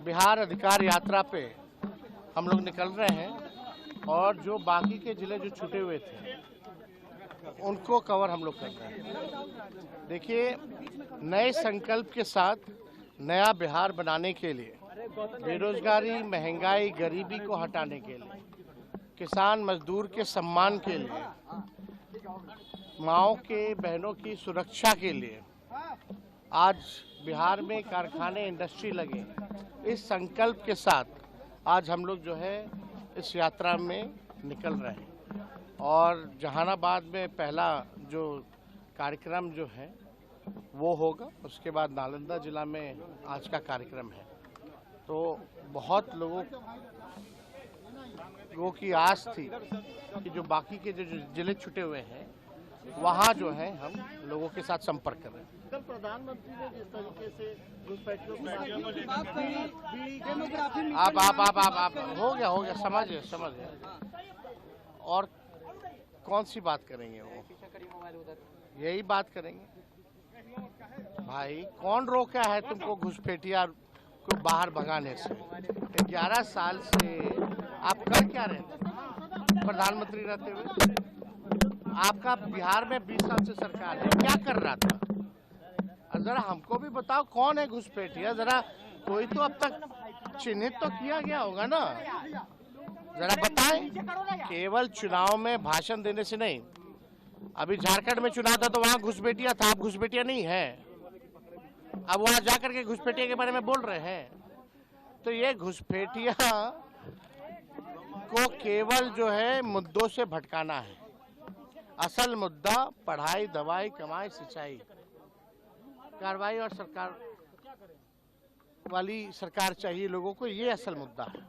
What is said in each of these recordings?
बिहार अधिकार यात्रा पे हम लोग निकल रहे हैं और जो बाकी के जिले जो छूटे हुए थे उनको कवर हम लोग कर रहे हैं। देखिए, नए संकल्प के साथ नया बिहार बनाने के लिए, बेरोजगारी, महंगाई, गरीबी को हटाने के लिए, किसान मजदूर के सम्मान के लिए, माओं के बहनों की सुरक्षा के लिए आज बिहार में कारखाने, इंडस्ट्री लगे। इस संकल्प के साथ आज हम लोग जो है इस यात्रा में निकल रहे हैं और जहानाबाद में पहला जो कार्यक्रम जो है वो होगा, उसके बाद नालंदा जिला में आज का कार्यक्रम है। तो बहुत लोगों की आस थी कि जो बाकी के जो जिले छूटे हुए हैं वहाँ जो है हम लोगों के साथ संपर्क कर रहे हैं। कल प्रधानमंत्री ने जिस तरीके से घुसपैठियों को आप हो गया समझ गए। और कौन सी बात करेंगे वो, यही बात करेंगे। भाई कौन रोका है तुमको घुसपैठिया को बाहर भगाने से? 11 साल से आप कर क्या रहे थे प्रधानमंत्री रहते हुए? आपका बिहार में 20 साल से सरकार है, क्या कर रहा था? जरा हमको भी बताओ कौन है घुसपैठिया, जरा कोई तो अब तक चिन्हित तो किया गया होगा ना, जरा बताएं। केवल चुनाव में भाषण देने से नहीं। अभी झारखंड में चुनाव था तो वहां घुसपैठिया था, आप घुसपैठिया नहीं है। अब वहां जाकर के घुसपैठिया के बारे में बोल रहे हैं। तो ये घुसपैठिया को केवल जो है मुद्दों से भटकाना है। असल मुद्दा पढ़ाई, दवाई, कमाई, सिंचाई, कार्रवाई और सरकार वाली सरकार चाहिए लोगों को, ये असल मुद्दा है।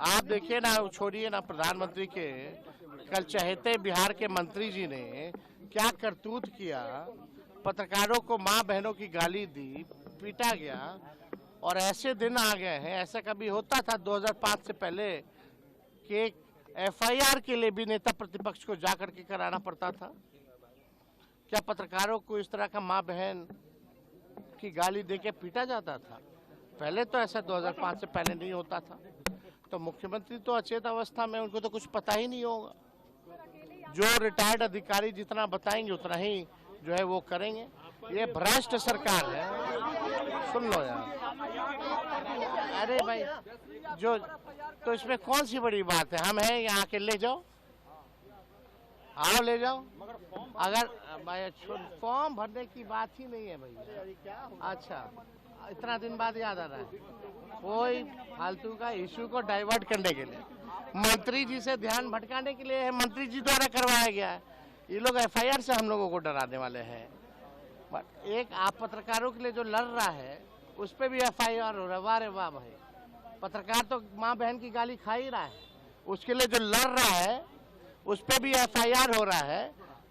आप देखिए ना, छोड़िए ना प्रधानमंत्री के, कल चहेते बिहार के मंत्री जी ने क्या करतूत किया। पत्रकारों को माँ बहनों की गाली दी, पीटा गया। और ऐसे दिन आ गए हैं, ऐसा कभी होता था 2005 से पहले कि FIR के लिए भी नेता प्रतिपक्ष को जाकर के कराना पड़ता था? क्या पत्रकारों को इस तरह का माँ बहन की गाली देके पीटा जाता था? पहले तो ऐसा 2005 से पहले नहीं होता था। तो मुख्यमंत्री तो अचेत अवस्था में, उनको तो कुछ पता ही नहीं होगा। जो रिटायर्ड अधिकारी जितना बताएंगे उतना ही जो है वो करेंगे। ये भ्रष्ट सरकार है। सुन लो यार, अरे भाई जो तो इसमें कौन सी बड़ी बात है? हम हैं यहाँ के, ले जाओ, आओ ले जाओ। अगर फॉर्म भरने की बात ही नहीं है भैया। अच्छा, इतना दिन बाद याद आ रहा है? कोई फालतू का इशू को डाइवर्ट करने के लिए, मंत्री जी से ध्यान भटकाने के लिए मंत्री जी द्वारा करवाया गया है। ये लोग FIR से हम लोगों को डराने वाले हैं। बट एक आप पत्रकारों के लिए जो लड़ रहा है उस पर भी FIR हो रहा है। वाह रे वाह भाई, पत्रकार तो माँ बहन की गाली खा ही रहा है, उसके लिए जो लड़ रहा है उस पर भी FIR हो रहा है।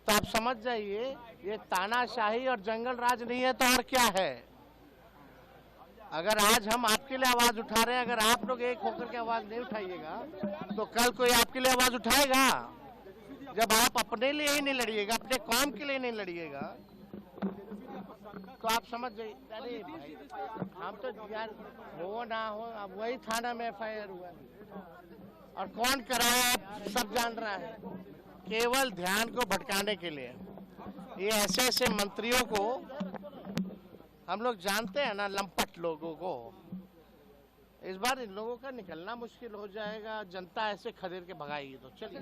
तो आप समझ जाइए, ये तानाशाही और जंगल राज नहीं है तो और क्या है। अगर आज हम आपके लिए आवाज उठा रहे हैं, अगर आप लोग एक होकर के आवाज नहीं उठाइएगा तो कल कोई आपके लिए आवाज उठाएगा? जब आप अपने लिए ही नहीं लड़िएगा, अपने कौम के लिए नहीं लड़िएगा, तो आप समझ जाइए। अरे भाई, हम तो यार हो ना हो, अब वही थाना में FIR हुआ और कौन कराया आप सब जान रहा है। केवल ध्यान को भटकाने के लिए ये ऐसे मंत्रियों को हम लोग जानते हैं ना, लंपट लोगों को। इस बार इन लोगों का निकलना मुश्किल हो जाएगा। जनता ऐसे खदेड़ के भगाएगी। तो चलिए।